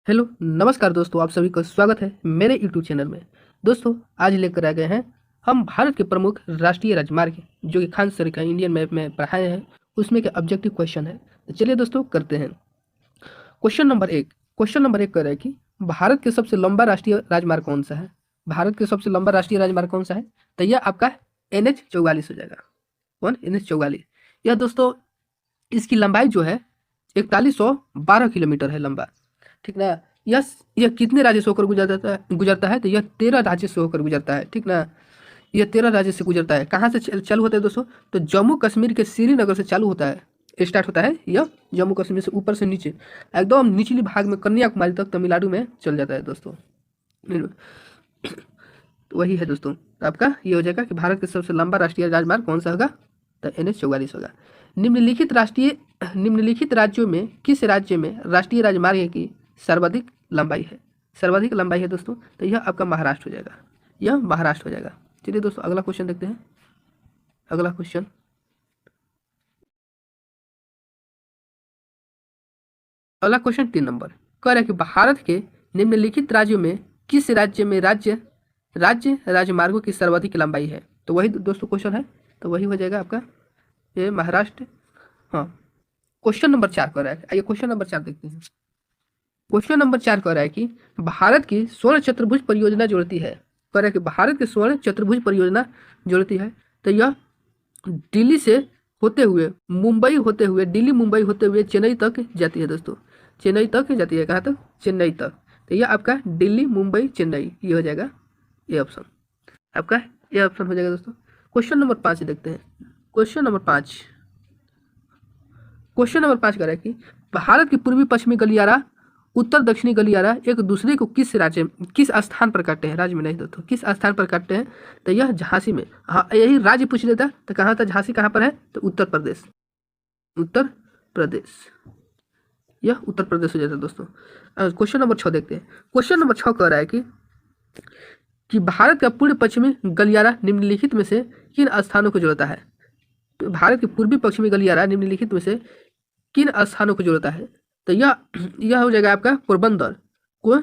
Hello नमस्कार दोस्तों, आप सभी का स्वागत है मेरे यूट्यूब चैनल में। दोस्तों आज लेकर आ गए हैं हम भारत के प्रमुख राष्ट्रीय राजमार्ग जो कि खान सर का इंडियन मैप में पढ़ाए हैं, उसमें के ऑब्जेक्टिव क्वेश्चन है। तो चलिए दोस्तों करते हैं। क्वेश्चन नंबर एक कह रहा है कि भारत के सबसे लंबा राष्ट्रीय राजमार्ग कौन सा है। भारत के सबसे लंबा राष्ट्रीय राजमार्ग कौन सा है? तो यह आपका NH 44 हो जाएगा। कौन? NH 44। यह दोस्तों इसकी लंबाई जो है 4112 किलोमीटर है लंबा, ठीक ना। यह कितने राज्य से होकर गुजरता है तो यह 13 राज्य से होकर गुजरता है, ठीक ना। यह 13 राज्य से गुजरता है। कहाँ से चालू होता है दोस्तों? तो जम्मू कश्मीर के श्रीनगर से चालू होता है, स्टार्ट होता है। यह जम्मू कश्मीर से ऊपर से नीचे एकदम निचली भाग में कन्याकुमारी तक तमिलनाडु में चल जाता है दोस्तों। तो वही है दोस्तों। तो आपका ये हो जाएगा कि भारत के सबसे लंबा राष्ट्रीय राजमार्ग कौन सा होगा? तो NH 44 होगा। निम्नलिखित राज्यों में किस राज्य में राष्ट्रीय राजमार्ग की सर्वाधिक लंबाई है? सर्वाधिक लंबाई है दोस्तों, तो यह आपका महाराष्ट्र हो जाएगा। यह महाराष्ट्र हो जाएगा। चलिए दोस्तों अगला क्वेश्चन देखते हैं। अगला क्वेश्चन 3 नंबर कह रहा है कि भारत के निम्नलिखित राज्यों में किस राज्य में राज्य राजमार्गों की सर्वाधिक लंबाई है? तो वही दोस्तों क्वेश्चन है, तो वही हो जाएगा आपका ये महाराष्ट्र। हाँ, क्वेश्चन नंबर 4 कह रहा है। आइए क्वेश्चन नंबर 4 देखते हैं। क्वेश्चन नंबर 4 कह रहा है कि भारत की स्वर्ण चतुर्भुज परियोजना जोड़ती है। कह रहा है कि भारत की स्वर्ण चतुर्भुज परियोजना जोड़ती है। तो यह दिल्ली से होते हुए मुंबई होते हुए दिल्ली मुंबई होते हुए चेन्नई तक जाती है दोस्तों। चेन्नई तक जाती है। कहाँ तक? चेन्नई तक। तो यह आपका दिल्ली मुंबई चेन्नई ये हो जाएगा ये ऑप्शन। आपका ये ऑप्शन हो जाएगा दोस्तों। क्वेश्चन नंबर 5 देखते हैं। क्वेश्चन नंबर 5 कह रहा है कि भारत की पूर्वी पश्चिमी गलियारा उत्तर दक्षिणी गलियारा एक दूसरे को किस स्थान पर काटते हैं? राज्य में नहीं दोस्तों, किस स्थान पर काटते हैं? तो यह झांसी में। हाँ, यही राज्य पूछ लेता तो कहाँ था? झांसी कहाँ पर है? तो उत्तर प्रदेश। यह उत्तर प्रदेश हो जाता है दोस्तों। क्वेश्चन नंबर 6 देखते हैं। क्वेश्चन नंबर 6 कह रहा है कि भारत का पूर्व पश्चिमी गलियारा निम्नलिखित में से किन स्थानों को जोड़ता है? तो भारत के पूर्वी पश्चिमी गलियारा निम्नलिखित में से किन स्थानों को जोड़ता है? तो यह हो जाएगा आपका पोरबंदर को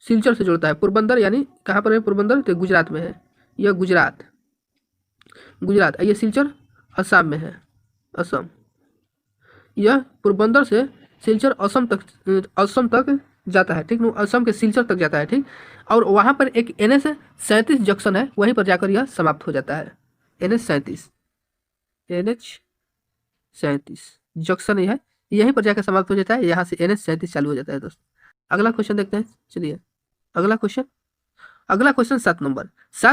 सिलचर से जोड़ता है। पोरबंदर यानी कहाँ पर है पोरबंदर? तो गुजरात में है। यह गुजरात। ये सिलचर असम में है। असम। यह पोरबंदर से सिलचर असम तक जाता है, ठीक ना। असम के सिलचर तक जाता है, ठीक। और वहाँ पर एक NH 37 जंक्शन है, वहीं पर जाकर यह समाप्त हो जाता है। NH 37 जंक्शन ही है, यहीं पर जाकर समाप्त हो जाता है। यहाँ से NH 37 चालू हो जाता है दोस्तों। अगला क्वेश्चन देखते हैं। चलिए अगला क्वेश्चन 7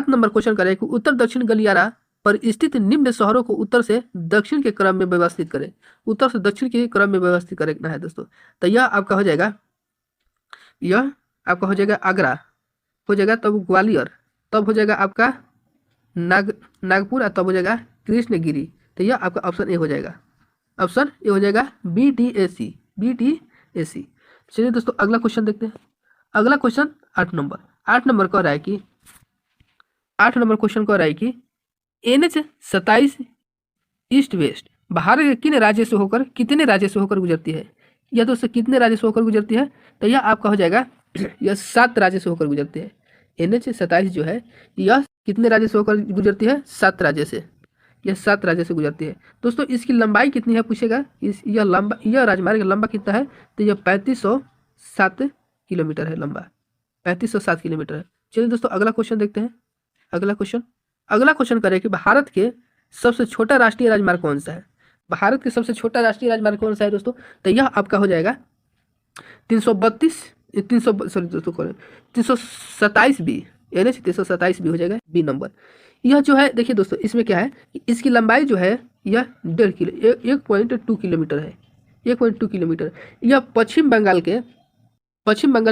नंबर क्वेश्चन करें कि उत्तर दक्षिण गलियारा पर स्थित निम्न शहरों को उत्तर से दक्षिण के क्रम में व्यवस्थित करें। उत्तर से दक्षिण के क्रम में व्यवस्थित करना है दोस्तों। तो यह आपका हो जाएगा आगरा हो जाएगा, तब ग्वालियर, तब हो जाएगा आपका नागपुर, और तब हो जाएगा कृष्णगिरी। तो यह आपका ऑप्शन ए हो जाएगा। ऑप्शन ए हो जाएगा BTAC। चलिए दोस्तों अगला क्वेश्चन देखते हैं। अगला क्वेश्चन 8 नंबर कह रहा है कि 8 नंबर क्वेश्चन कह रहा है कि NH 27 ईस्ट वेस्ट भारत के कितने राज्य से होकर गुजरती है? यह दोस्तों कितने राज्य से होकर गुजरती है? तो यह आपका हो जाएगा यह 7 राज्य से होकर गुजरती है। NH 27 जो है यह कितने राज्य से होकर गुजरती है? 7 राज्य से। यह 7 राज्य से गुजरती है दोस्तों। इसकी लंबाई कितनी है पूछेगा। यह राजमार्ग लंबा कितना है? तो यह 3507 किलोमीटर है लंबा। 3507 किलोमीटर है। चलिए दोस्तों अगला क्वेश्चन देखते हैं। अगला क्वेश्चन करें कि भारत के सबसे छोटा राष्ट्रीय राजमार्ग कौन सा है? भारत के सबसे छोटा राष्ट्रीय राजमार्ग कौन सा है दोस्तों? तो यह आपका हो जाएगा 327B। NH 327B हो जाएगा बी नंबर। यह जो है देखिए दोस्तों, इसमें क्या है कि इसकी लंबाई जो है यह 1.2 किलोमीटर है। 1.2 किलोमीटर। यह पश्चिम बंगाल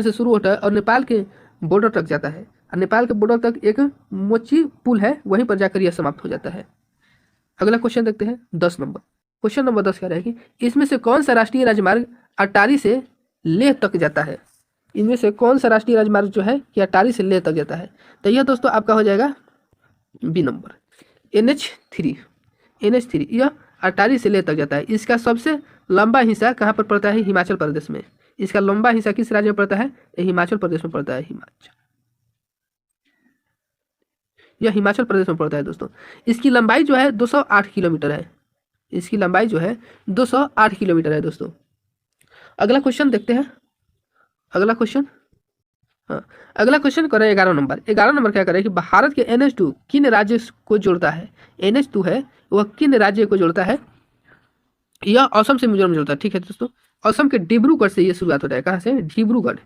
से शुरू होता है और नेपाल के बॉर्डर तक जाता है। और नेपाल के बॉर्डर तक एक मोची पुल है, वहीं पर जाकर यह समाप्त हो जाता है। अगला क्वेश्चन देखते हैं 10 नंबर। क्वेश्चन नंबर 10 कह रहा है कि इसमें से कौन सा राष्ट्रीय राजमार्ग अटारी से लेह तक जाता है? इनमें से कौन सा राष्ट्रीय राजमार्ग जो है कि अटारी से लेह तक जाता है? तो यह दोस्तों आपका हो जाएगा बी नंबर NH 3। यह अटारी से लेह तक जाता है। इसका सबसे लंबा हिस्सा कहाँ पर पड़ता है? हिमाचल प्रदेश में। इसका लंबा हिस्सा किस राज्य में पड़ता है? ये हिमाचल प्रदेश में पड़ता है। हिमाचल, यह हिमाचल प्रदेश में पड़ता है दोस्तों। इसकी लंबाई जो है 208 किलोमीटर है। इसकी लंबाई जो है 208 किलोमीटर है दोस्तों। अगला क्वेश्चन देखते हैं। अगला क्वेश्चन, हाँ, अगला क्वेश्चन करें 11 नंबर। 11 नंबर क्या करें कि भारत के NH2 किन राज्य को जोड़ता है? NH2 है वह किन राज्य को जोड़ता है? यह असम से मिजोरम जोड़ता है। ठीक है दोस्तों, असम के डिब्रूगढ़ से ये शुरुआत होता है। कहाँ से? डिब्रूगढ़,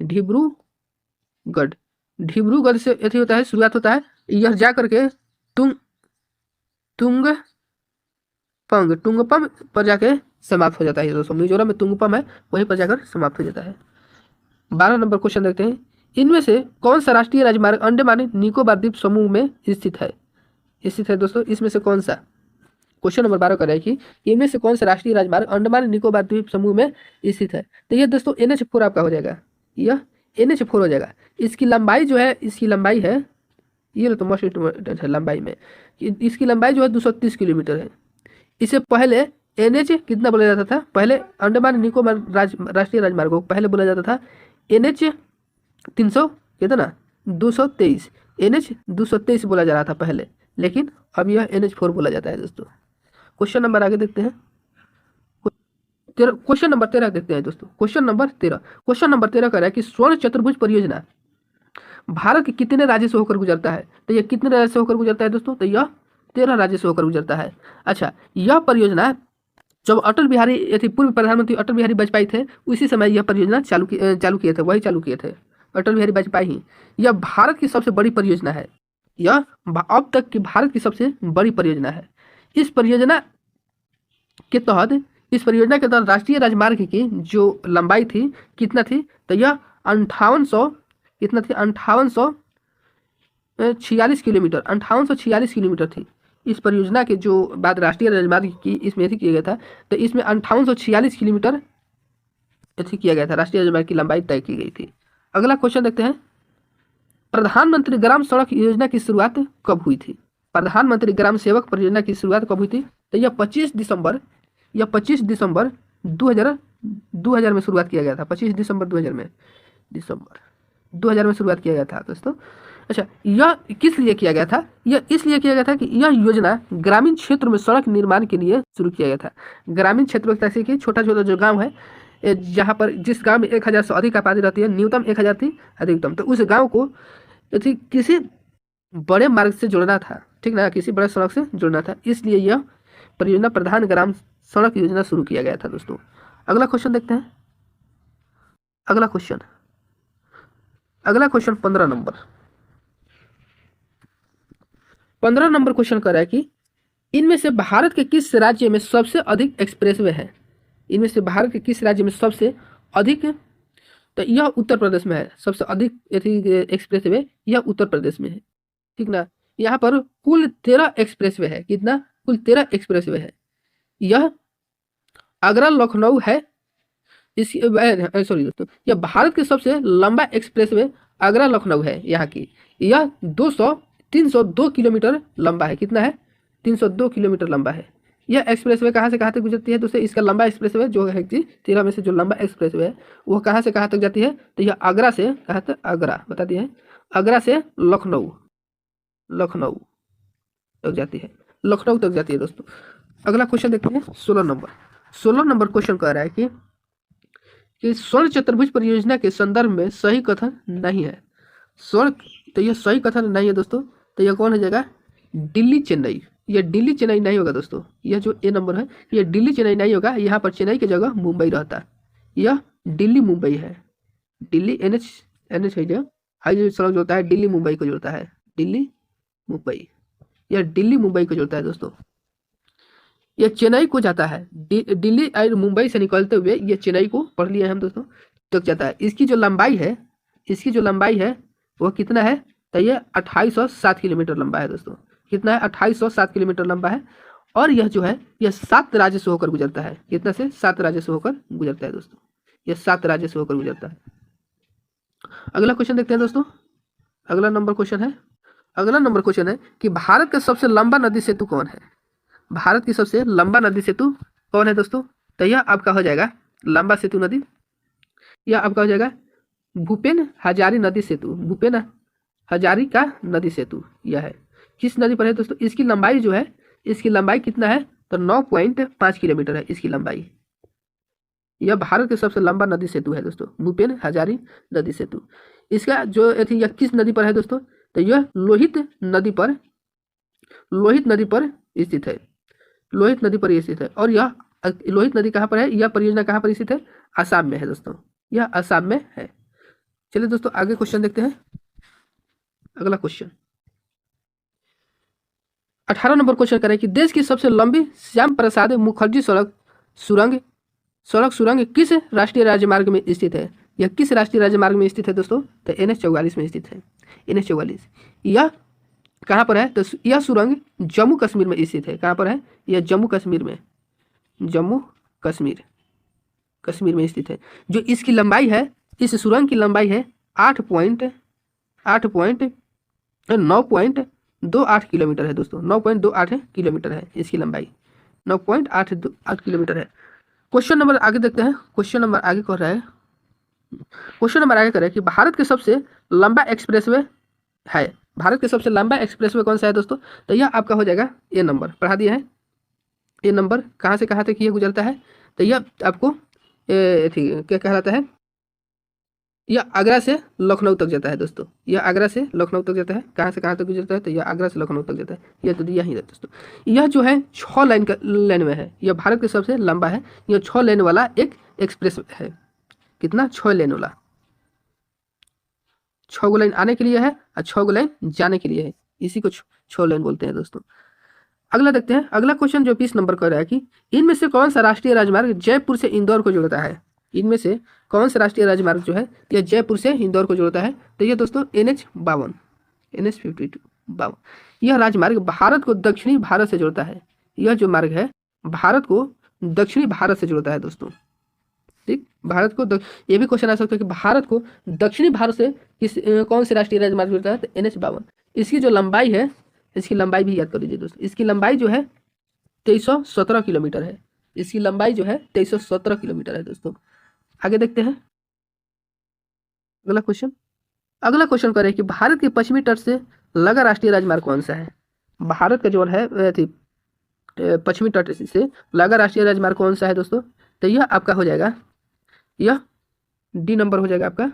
डिब्रूगढ़, डिब्रूगढ़ से अथी होता है, शुरुआत होता है। यह जा करके टुंगपम पर जाके समाप्त हो जाता है दोस्तों। मिजोरम में तुंगपम है, वहीं पर जाकर समाप्त हो जाता है। 12 नंबर क्वेश्चन देखते हैं। इनमें से कौन सा राष्ट्रीय राजमार्ग अंडमान निकोबार द्वीप समूह में स्थित है? स्थित है दोस्तों, इसमें से कौन सा? क्वेश्चन नंबर 12 कर रहा है कि इनमें से कौन सा राष्ट्रीय राजमार्ग अंडमान निकोबार द्वीप समूह में स्थित है? तो ये दोस्तों NH4 आपका हो जाएगा। यह NH4 हो जाएगा। इसकी लंबाई जो है, इसकी लंबाई है, ये तो मोस्ट इम्पोर्टेंट है लंबाई में, इसकी लंबाई जो है 230 किलोमीटर है। इससे पहले NH कितना बोला जाता था? पहले अंडमान निकोबार राष्ट्रीय राजमार्ग को पहले बोला जाता था NH 300 कितना 223, NH 223 बोला जा रहा था पहले, लेकिन अब यह NH4 बोला जाता है दोस्तों। क्वेश्चन नंबर आगे देखते हैं। क्वेश्चन नंबर 13 देखते हैं दोस्तों। क्वेश्चन नंबर 13 कह रहा है कि स्वर्ण चतुर्भुज परियोजना भारत के कितने राज्य से होकर गुजरता है? तो यह कितने राज्य से होकर गुजरता है दोस्तों? तो यह 13 राज्य से होकर गुजरता है। अच्छा, यह परियोजना जब अटल बिहारी पूर्व प्रधानमंत्री अटल बिहारी वाजपेयी थे, उसी समय यह परियोजना चालू किए थे, वही चालू किए थे अटल बिहारी वाजपेयी ही। यह भारत की सबसे बड़ी परियोजना है। यह अब तक की भारत की सबसे बड़ी परियोजना है। इस परियोजना के तहत राष्ट्रीय राजमार्ग की जो लंबाई थी कितना थी? तो यह 5800 कितना थी? 5846 किलोमीटर, 5846 किलोमीटर थी। इस परियोजना के जो बाद राष्ट्रीय राजमार्ग की इसमें ऐसी किया गया था, तो इसमें 5846 किलोमीटर ऐसी किया गया था, राष्ट्रीय राजमार्ग की लंबाई तय की गई थी। अगला क्वेश्चन देखते हैं। प्रधानमंत्री ग्राम सड़क योजना की शुरुआत कब हुई थी? प्रधानमंत्री ग्राम सेवक परियोजना की शुरुआत कब हुई थी? तो यह 25 दिसंबर 2000 में शुरुआत किया गया था। 25 दिसंबर 2000 में शुरुआत किया गया था दोस्तों। अच्छा, यह किस लिए किया गया था? यह इसलिए किया गया था कि यह योजना ग्रामीण क्षेत्र में सड़क निर्माण के लिए शुरू किया गया था। ग्रामीण क्षेत्रों जैसे कि छोटा छोटा जो गांव है, जहाँ पर जिस गांव में 1000 से अधिक आबादी रहती है, न्यूनतम 1000 थी, अधिकतम, तो उस गांव को किसी बड़े मार्ग से जोड़ना था, ठीक ना, किसी बड़े सड़क से जोड़ना था, इसलिए यह परियोजना प्रधान ग्राम सड़क योजना शुरू किया गया था दोस्तों। अगला क्वेश्चन देखते हैं। अगला क्वेश्चन 15 नंबर। 15 नंबर क्वेश्चन कर रहा है कि इनमें से भारत के किस राज्य में सबसे अधिक एक्सप्रेसवे है? इनमें से भारत के किस राज्य में सबसे अधिक? तो यह उत्तर प्रदेश में है। सबसे अधिक एक्सप्रेसवे यह उत्तर प्रदेश में है, ठीक ना। यहाँ पर कुल 13 एक्सप्रेसवे है। कितना? कुल 13 एक्सप्रेसवे है। यह आगरा लखनऊ है। सॉरी दोस्तों, यह भारत के सबसे लंबा एक्सप्रेसवे आगरा लखनऊ है। यहाँ की यह 302 किलोमीटर लंबा है। कितना है? 302 किलोमीटर लंबा है। यह एक्सप्रेसवे कहाँ से कहाँ तक गुजरती है दोस्तों? इसका लंबा एक्सप्रेसवे जो है कि 13 में से जो लंबा एक्सप्रेसवे है वो कहाँ से कहाँ तक जाती है? तो यह आगरा से कहाँ तक? आगरा बता दिया है, आगरा से लखनऊ तक जाती है, लखनऊ तक जाती है दोस्तों। अगला क्वेश्चन देखते हैं 16 नंबर क्वेश्चन कह रहा है कि स्वर्ण चतुर्भुज परियोजना के संदर्भ में सही कथन नहीं है। स्वर्ण, तो यह सही कथन नहीं है दोस्तों। तो यह कौन हो जाएगा? दिल्ली चेन्नई। यह दिल्ली चेन्नई नहीं होगा दोस्तों। यह जो ए नंबर है यह दिल्ली चेन्नई नहीं होगा। यहाँ पर चेन्नई की जगह मुंबई रहता है। यह दिल्ली मुंबई है। दिल्ली NH है जो हाईवे सड़क जोड़ता है, दिल्ली मुंबई को जोड़ता है। दिल्ली मुंबई, यह दिल्ली मुंबई को जोड़ता है दोस्तों। यह चेन्नई को जाता है। दिल्ली और मुंबई से निकलते हुए यह चेन्नई को पढ़ लिया है हम दोस्तों, तक जाता है। इसकी जो लंबाई है वो कितना है? तो यह 2807 किलोमीटर लंबा है दोस्तों। कितना है? 2807 किलोमीटर लंबा है। और यह जो है यह 7 राज्य से होकर गुजरता है। कितना से? 7 राज्य से होकर गुजरता है दोस्तों। यह 7 राज्य से होकर गुजरता है। अगला क्वेश्चन देखते हैं दोस्तों। अगला नंबर क्वेश्चन है कि भारत का सबसे लंबा नदी सेतु कौन है? भारत की सबसे लंबा नदी सेतु कौन है दोस्तों? तो यह आपका हो जाएगा लंबा सेतु नदी। यह आपका हो जाएगा भूपेन हजारी नदी सेतु, भूपेन हजारी का नदी सेतु यह है। किस नदी पर है दोस्तों? इसकी लंबाई जो है, इसकी लंबाई कितना है? तो 9.5 किलोमीटर है इसकी लंबाई। यह भारत के सबसे लंबा नदी सेतु है दोस्तों, भूपेन हजारी नदी सेतु। इसका जो यह किस नदी पर है दोस्तों? तो यह लोहित नदी पर, लोहित नदी पर स्थित है, लोहित नदी पर स्थित है। और यह लोहित नदी कहाँ पर है? यह परियोजना कहाँ पर स्थित है? असम में है दोस्तों, यह असम में है। चलिए दोस्तों आगे क्वेश्चन देखते हैं। अगला क्वेश्चन 18 नंबर क्वेश्चन करें कि देश की सबसे लंबी श्याम प्रसाद मुखर्जी सड़क सुरंग किस राष्ट्रीय राजमार्ग में स्थित है? यह किस राष्ट्रीय राजमार्ग में स्थित है दोस्तों? तो NH-44 में स्थित है, NH-44। यह कहाँ पर है? तो यह सुरंग जम्मू कश्मीर में स्थित है। कहाँ पर है? यह जम्मू कश्मीर में, जम्मू कश्मीर में स्थित है। जो इसकी लंबाई है, इस सुरंग की लंबाई है 9.28 किलोमीटर है दोस्तों, 9.28 किलोमीटर है इसकी लंबाई, 9.8 किलोमीटर है। क्वेश्चन नंबर आगे देखते हैं। क्वेश्चन नंबर आगे कह रहा है, क्वेश्चन नंबर आगे कह रहा है कि भारत के सबसे लंबा एक्सप्रेसवे है, भारत के सबसे लंबा एक्सप्रेसवे कौन सा है दोस्तों? तो यह आपका हो जाएगा ए नंबर, पढ़ा दिया है। ए नंबर कहाँ से कहाँ तक ये गुजरता है? तो यह आपको क्या कहलाता है? यह आगरा से लखनऊ तक जाता है दोस्तों, यह आगरा से लखनऊ तक जाता है। कहाँ से कहाँ तक गुजरता है? तो यह आगरा से लखनऊ तक जाता है। यह तो यही है दोस्तों। यह जो है 6 लेन में है, यह भारत के सबसे लंबा है। यह 6 लेन वाला एक एक्सप्रेस है। कितना? 6 लेन वाला, 6 गो लाइन आने के लिए है और 6 गो लाइन जाने के लिए है, इसी को 6 लेन बोलते हैं दोस्तों। अगला देखते हैं। अगला क्वेश्चन जो 20 नंबर का रहा है कि इनमें से कौन सा राष्ट्रीय राजमार्ग जयपुर से इंदौर को जोड़ता है? इनमें से कौन सा राष्ट्रीय राजमार्ग जो है यह जयपुर से इंदौर को जोड़ता है? तो यह दोस्तों NH-52, NH-52। यह राजमार्ग भारत को दक्षिणी भारत से जोड़ता है। यह जो मार्ग है भारत को दक्षिणी भारत से जोड़ता है दोस्तों। ठीक, भारत को ये भी क्वेश्चन आ सकता है कि भारत को दक्षिणी भारत से कौन से राष्ट्रीय राजमार्ग जोड़ता है? तो NH-52। इसकी जो लंबाई है, इसकी लंबाई भी याद कर लीजिए दोस्तों। इसकी लंबाई जो है 2317 किलोमीटर है। इसकी लंबाई जो है 2317 किलोमीटर है दोस्तों। आगे देखते हैं अगला क्वेश्चन। अगला क्वेश्चन करें कि भारत के पश्चिमी तट से लगा राष्ट्रीय राजमार्ग कौन सा है? भारत का जो है पश्चिमी तट से लगा राष्ट्रीय राजमार्ग कौन सा है दोस्तों? तो यह आपका हो जाएगा, यह डी नंबर हो जाएगा आपका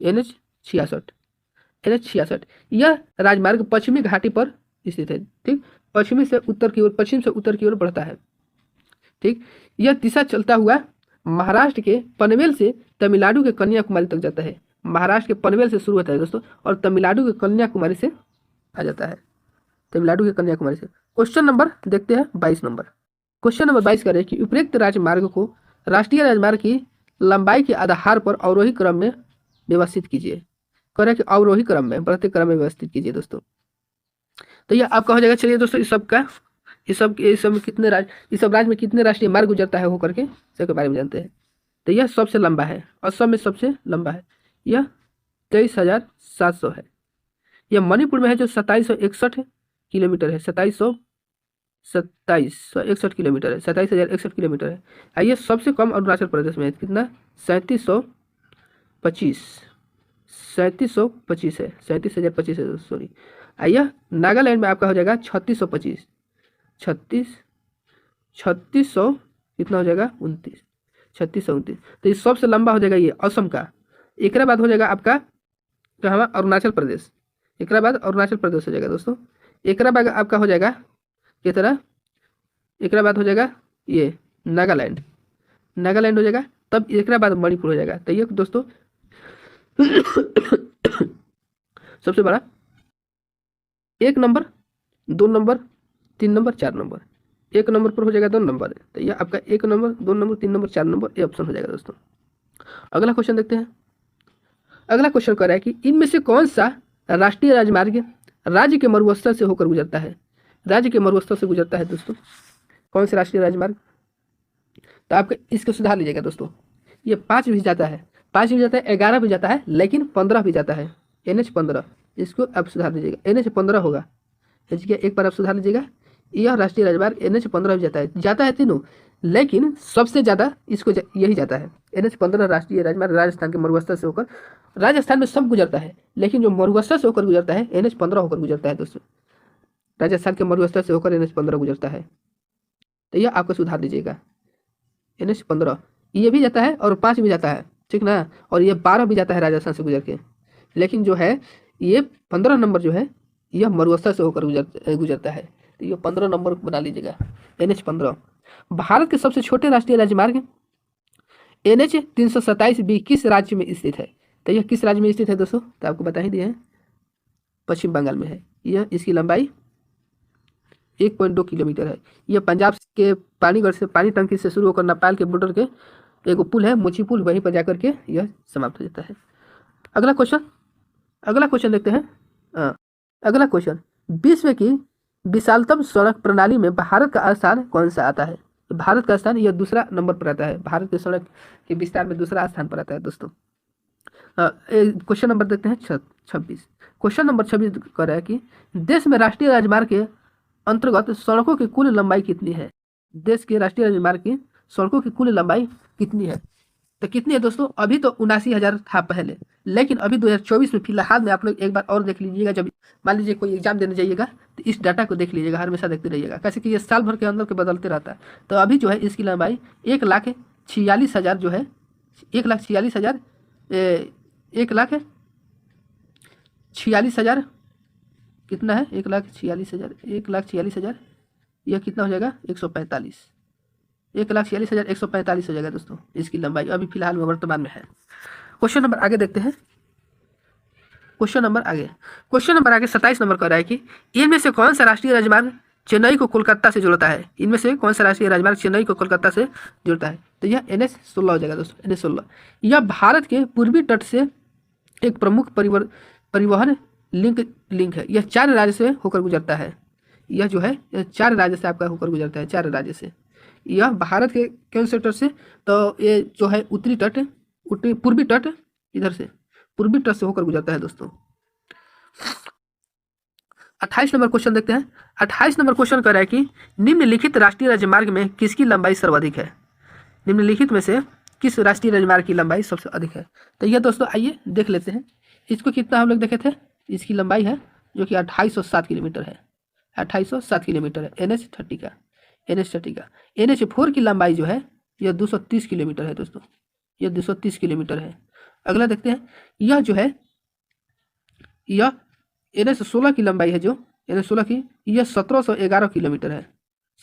NH-66। यह राजमार्ग पश्चिमी घाटी पर स्थित है। ठीक, पश्चिमी से उत्तर की ओर, पश्चिम से उत्तर की ओर बढ़ता है। ठीक, यह दिशा चलता हुआ महाराष्ट्र के पनवेल से तमिलनाडु के कन्याकुमारी तक जाता है। महाराष्ट्र के पनवेल से शुरू होता है दोस्तों और तमिलनाडु के कन्याकुमारी से आ जाता है, तमिलनाडु के कन्याकुमारी से। क्वेश्चन नंबर देखते हैं 22 नंबर। क्वेश्चन नंबर 22 करें कि उपयुक्त राजमार्ग को राष्ट्रीय राजमार्ग की लंबाई के आधार पर अवरोही क्रम में व्यवस्थित कीजिए। करें कि अवरोही क्रम में, बढ़ते क्रम में व्यवस्थित कीजिए दोस्तों। तो यह आपका हो जाएगा। चलिए दोस्तों इस सब कितने राज्य, इस सब राज्य में कितने राष्ट्रीय मार्ग गुजरता है वो करके इसके बारे में जानते हैं। तो यह सबसे लंबा है, असम में सबसे लंबा है, यह 23,700 है। यह मणिपुर में है जो 2761 किलोमीटर है, 2761 किलोमीटर है, 27,061 किलोमीटर है। और यह सबसे कम अरुणाचल प्रदेश में है, कितना? 3725 है, 37,025 है सॉरी। यह नागालैंड में आपका हो जाएगा 3625, 3600 कितना हो जाएगा? 29, 3629। तो ये सबसे लंबा हो जाएगा ये असम का। एक बाद हो जाएगा आपका कहाँ? अरुणाचल प्रदेश। एक बाद अरुणाचल प्रदेश हो जाएगा दोस्तों। एक बाद आपका हो जाएगा किस तरह? एक बाद हो जाएगा ये नागालैंड हो जाएगा, तब एक बाद मणिपुर हो जाएगा। तो ये दोस्तों सबसे बड़ा 1 number, 2 number, 3 number, 4 number. 1 number पर हो जाएगा 2 नंबर, तो यह आपका 1 नंबर, 2 नंबर, 3 नंबर, 4 नंबर ये ऑप्शन हो जाएगा दोस्तों। अगला क्वेश्चन देखते हैं। अगला क्वेश्चन कह रहा है कि इनमें से कौन सा राष्ट्रीय राजमार्ग राज्य के मरुस्थल से होकर गुजरता है? राज्य के मरुस्थल से गुजरता है दोस्तों, कौन से राष्ट्रीय राजमार्ग? तो आपको इसको सुधार लीजिएगा दोस्तों। ये 5 भी जाता है, 5 भी जाता है, 11 भी जाता है, लेकिन 15 भी जाता है, NH-15। इसको आप सुधार लीजिएगा, NH-15 होगा। एक बार आप सुधार लीजिएगा। यह राष्ट्रीय राजमार्ग NH-15 भी जाता है तीनों, लेकिन सबसे ज़्यादा इसको यही जाता है। NH-15 राष्ट्रीय राजमार्ग राजस्थान के मरुस्थल से होकर, राजस्थान में सब गुजरता है लेकिन जो मरुस्थल से होकर गुजरता है NH-15 होकर गुजरता है दोस्तों। राजस्थान के मरुस्थल से होकर NH-15 गुजरता है, तो यह आपको सुधार दीजिएगा। NH-15 ये भी जाता है और 5 भी जाता है, ठीक ना, और ये 12 भी जाता है राजस्थान से गुजर के, लेकिन जो है ये 15 नंबर जो है यह मरुस्थल से होकर गुजरता है, तो ये 15 नंबर बना लीजिएगा NH-15। भारत के सबसे छोटे राष्ट्रीय राजमार्ग NH-327B किस राज्य में स्थित है? तो यह किस राज्य में स्थित है दोस्तों? तो आपको बता ही दिए हैं, पश्चिम बंगाल में है। यह इसकी लंबाई 1.2 किलोमीटर है। यह पंजाब के पानीगढ़ से, पानी टंकी से शुरू होकर नेपाल के बॉर्डर के एक पुल है मोची पुल, वहीं पर जाकर के यह समाप्त हो जाता है। अगला क्वेश्चन देखते हैं। अगला क्वेश्चन, विश्व की विशालतम सड़क प्रणाली में भारत का स्थान कौन सा आता है? भारत का स्थान यह दूसरा नंबर पर आता है, भारत के सड़क के विस्तार में दूसरा स्थान पर आता है दोस्तों। क्वेश्चन नंबर देखते हैं 26। क्वेश्चन नंबर 26 कह रहा है कि देश में राष्ट्रीय राजमार्ग के अंतर्गत सड़कों की कुल लंबाई कितनी है? देश के राष्ट्रीय राजमार्ग की सड़कों की कुल लंबाई कितनी है? तो कितनी है दोस्तों? अभी तो 79,000 था पहले, लेकिन अभी 2024 में फिलहाल में आप लोग एक बार और देख लीजिएगा। जब मान लीजिए कोई एग्जाम देने जाइएगा तो इस डाटा को देख लीजिएगा, हमेशा देखते रहिएगा, कैसे कि ये साल भर के अंदर के बदलते रहता है। तो अभी जो है इसकी लंबाई 1,46,000 जो है 1,46,000 1,46,000 कितना है? 1,46,000 यह कितना हो जाएगा? 145 1,46,145 हो जाएगा दोस्तों इसकी लंबाई, अभी फिलहाल में वर्तमान में है। क्वेश्चन नंबर आगे देखते हैं। क्वेश्चन नंबर आगे 27 नंबर कह रहा है कि इनमें से कौन सा राष्ट्रीय राजमार्ग चेन्नई को कोलकाता से जोड़ता है? इनमें से कौन सा राष्ट्रीय राजमार्ग चेन्नई को कोलकाता से जोड़ता है? तो यह NH-16 हो जाएगा दोस्तों, NH-16। यह भारत के पूर्वी तट से एक प्रमुख परिवहन लिंक है। यह 4 राज्य से होकर गुजरता है। यह जो है 4 राज्य से आपका होकर गुजरता है, 4 राज्य से। यह भारत के कौन से तट से? तो ये जो है पूर्वी तट, इधर से पूर्वी तट से होकर गुजरता है दोस्तों। 28 नंबर क्वेश्चन देखते हैं। 28 नंबर क्वेश्चन कह रहा है कि निम्नलिखित राष्ट्रीय राजमार्ग में किसकी लंबाई सर्वाधिक है? निम्नलिखित में से किस राष्ट्रीय राजमार्ग की लंबाई सबसे अधिक है? तो यह दोस्तों आइए देख लेते हैं। इसको कितना हम लोग देखे थे, इसकी लंबाई है जो कि 2807 किलोमीटर है, 2807 किलोमीटर है NH-30 का। NH-4 की लंबाई जो है यह 230 किलोमीटर है दोस्तों, यह 230 किलोमीटर है। अगला देखते हैं, यह जो है यह NH-16 की लंबाई है, जो NH-16 की यह 1711 किलोमीटर है,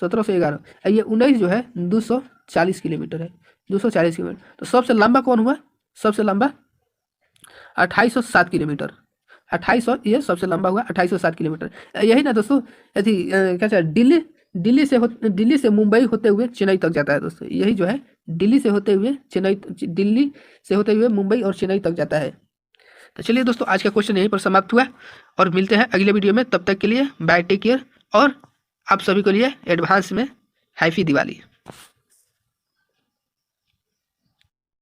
1711। ये 19 जो है 240 किलोमीटर है, 240 किलोमीटर। तो सबसे लंबा कौन हुआ? सबसे लंबा 2807 किलोमीटर, 2800 ये सबसे लंबा हुआ 2807 किलोमीटर। यही ना दोस्तों, यदि क्या दिल्ली से मुंबई होते हुए चेन्नई तक जाता है दोस्तों। यही जो है दिल्ली से होते हुए मुंबई और चेन्नई तक जाता है। तो चलिए दोस्तों, आज का क्वेश्चन यहीं पर समाप्त हुआ और मिलते हैं अगले वीडियो में। तब तक के लिए बाय, टेक केयर, और आप सभी को लिए एडवांस में हैप्पी दिवाली।